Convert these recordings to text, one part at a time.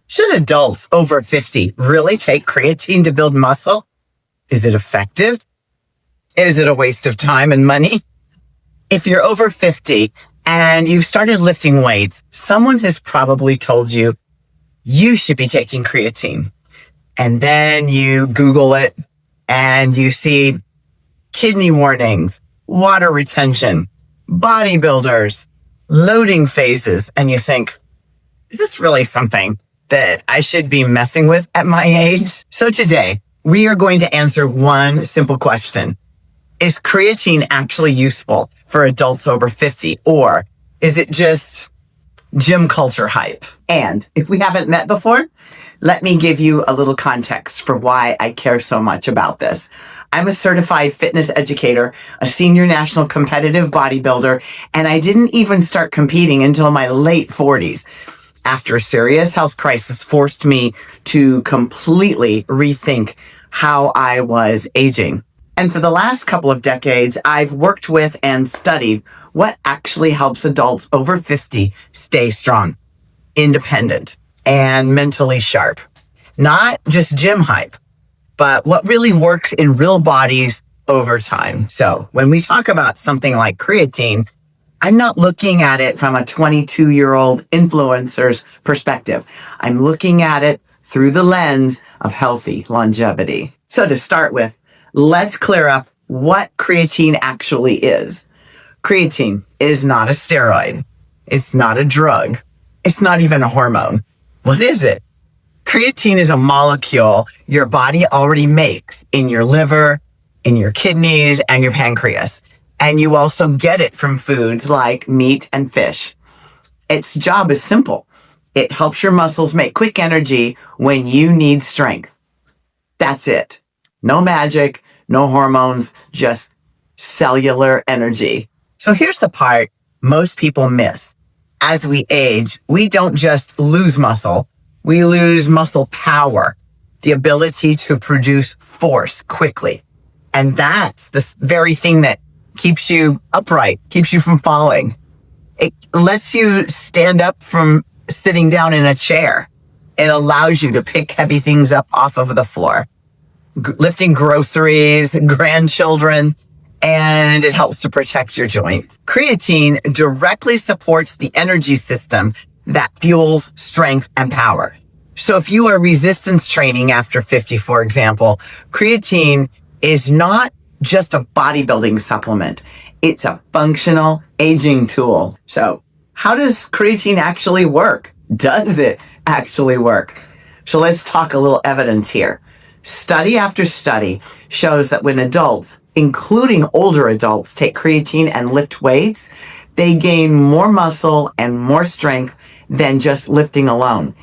Should adults over 50 really take creatine to build muscle? Is it effective? Is it a waste of time and money? If you're over 50 and you've started lifting weights, someone has probably told you you should be taking creatine. And then you Google it and you see kidney warnings, water retention, bodybuilders, loading phases, and you think, is this really something that I should be messing with at my age? So today, we are going to answer one simple question. Is creatine actually useful for adults over 50, or is it just gym culture hype? And if we haven't met before, let me give you a little context for why I care so much about this. I'm a certified fitness educator, a senior national competitive bodybuilder, and I didn't even start competing until my late 40s. After a serious health crisis forced me to completely rethink how I was aging. And for the last couple of decades, I've worked with and studied what actually helps adults over 50 stay strong, independent, and mentally sharp. Not just gym hype, but what really works in real bodies over time. So when we talk about something like creatine, I'm not looking at it from a 22-year-old influencer's perspective. I'm looking at it through the lens of healthy longevity. So to start with, let's clear up what creatine actually is. Creatine is not a steroid. It's not a drug. It's not even a hormone. What is it? Creatine is a molecule your body already makes in your liver, in your kidneys, and your pancreas. And you also get it from foods like meat and fish. Its job is simple. It helps your muscles make quick energy when you need strength. That's it. No magic, no hormones, just cellular energy. So here's the part most people miss. As we age, we don't just lose muscle. We lose muscle power, the ability to produce force quickly. And that's the very thing that keeps you upright, keeps you from falling. It lets you stand up from sitting down in a chair. It allows you to pick heavy things up off of the floor, lifting groceries, grandchildren, and it helps to protect your joints. Creatine directly supports the energy system that fuels strength and power. So if you are resistance training after 50, for example, creatine is not just a bodybuilding supplement. It's a functional aging tool. So how does creatine actually work? Does it actually work? So let's talk a little evidence here. Study after study shows that when adults, including older adults, take creatine and lift weights, they gain more muscle and more strength than just lifting alone,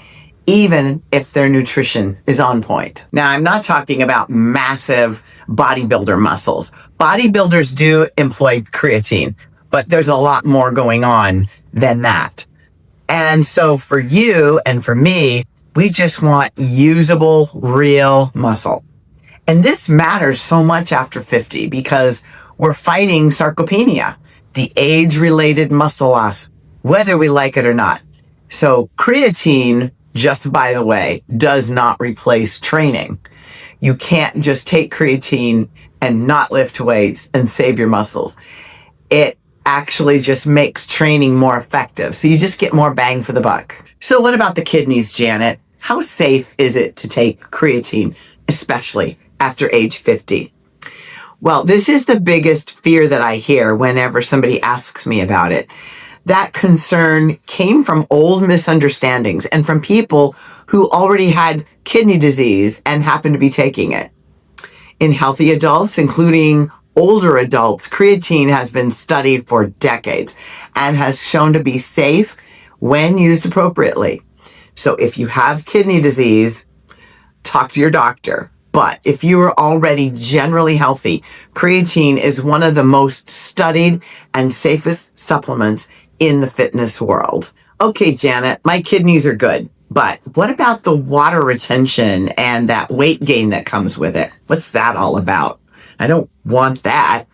even if their nutrition is on point. Now, I'm not talking about massive bodybuilder muscles. Bodybuilders do employ creatine, but there's a lot more going on than that. And so for you and for me, we just want usable, real muscle. And this matters so much after 50 because we're fighting sarcopenia, the age-related muscle loss, whether we like it or not. So creatine, just by the way, does not replace training. You can't just take creatine and not lift weights and save your muscles. It actually just makes training more effective. So you just get more bang for the buck. So what about the kidneys, Janet? How safe is it to take creatine, especially after age 50? Well, this is the biggest fear that I hear whenever somebody asks me about it. That concern came from old misunderstandings and from people who already had kidney disease and happened to be taking it. In healthy adults, including older adults, creatine has been studied for decades and has shown to be safe when used appropriately. So if you have kidney disease, talk to your doctor. But if you are already generally healthy, creatine is one of the most studied and safest supplements in the fitness world. Okay, Janet, my kidneys are good, but what about the water retention and that weight gain that comes with it? What's that all about? I don't want that.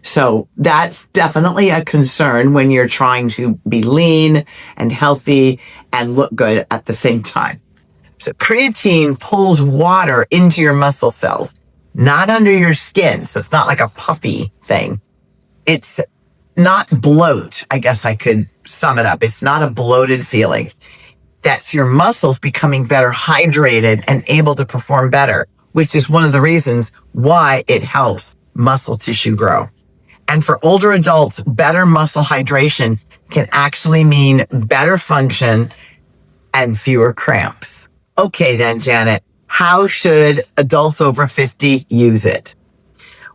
So that's definitely a concern when you're trying to be lean and healthy and look good at the same time. So creatine pulls water into your muscle cells, not under your skin. So it's not like a puffy thing. It's not bloat. I guess I could sum it up. It's not a bloated feeling. That's your muscles becoming better hydrated and able to perform better, which is one of the reasons why it helps muscle tissue grow. And for older adults, better muscle hydration can actually mean better function and fewer cramps. Okay then, Janet, how should adults over 50 use it?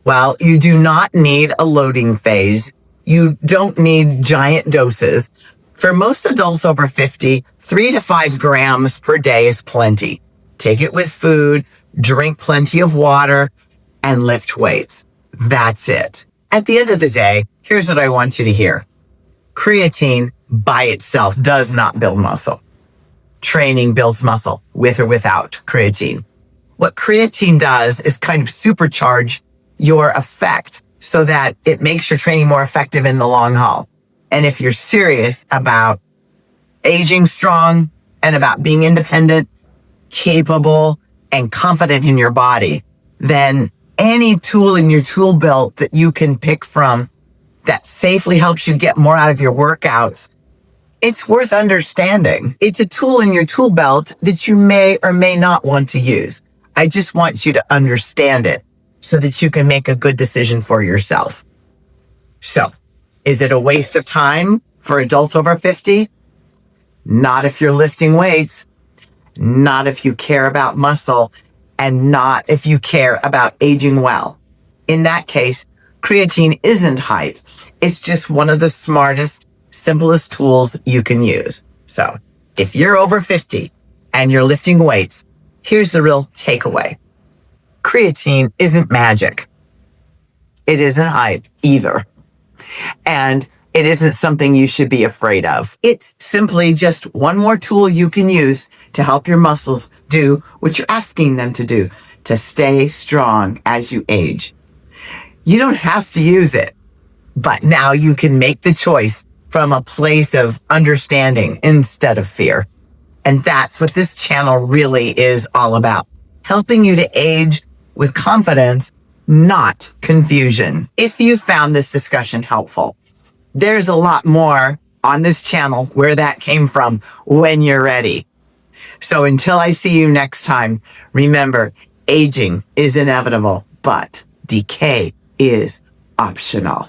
Well, you do not need a loading phase. You don't need giant doses. For most adults over 50, 3 to 5 grams per day is plenty. Take it with food, drink plenty of water, and lift weights. That's it. At the end of the day, here's what I want you to hear. Creatine by itself does not build muscle. Training builds muscle with or without creatine. What creatine does is kind of supercharge your effect so that it makes your training more effective in the long haul. And if you're serious about aging strong and about being independent, capable, and confident in your body, then any tool in your tool belt that you can pick from that safely helps you get more out of your workouts, it's worth understanding. It's a tool in your tool belt that you may or may not want to use. I just want you to understand it so that you can make a good decision for yourself. So, is it a waste of time for adults over 50? Not if you're lifting weights, not if you care about muscle, and not if you care about aging well. In that case, creatine isn't hype. It's just one of the smartest, simplest tools you can use. So, if you're over 50 and you're lifting weights, here's the real takeaway. Creatine isn't magic. It isn't hype either. And it isn't something you should be afraid of. It's simply just one more tool you can use to help your muscles do what you're asking them to do, to stay strong as you age. You don't have to use it, but now you can make the choice from a place of understanding instead of fear. And that's what this channel really is all about. Helping you to age with confidence, not confusion. If you found this discussion helpful, there's a lot more on this channel where that came from when you're ready. So until I see you next time, remember, aging is inevitable, but decay is optional.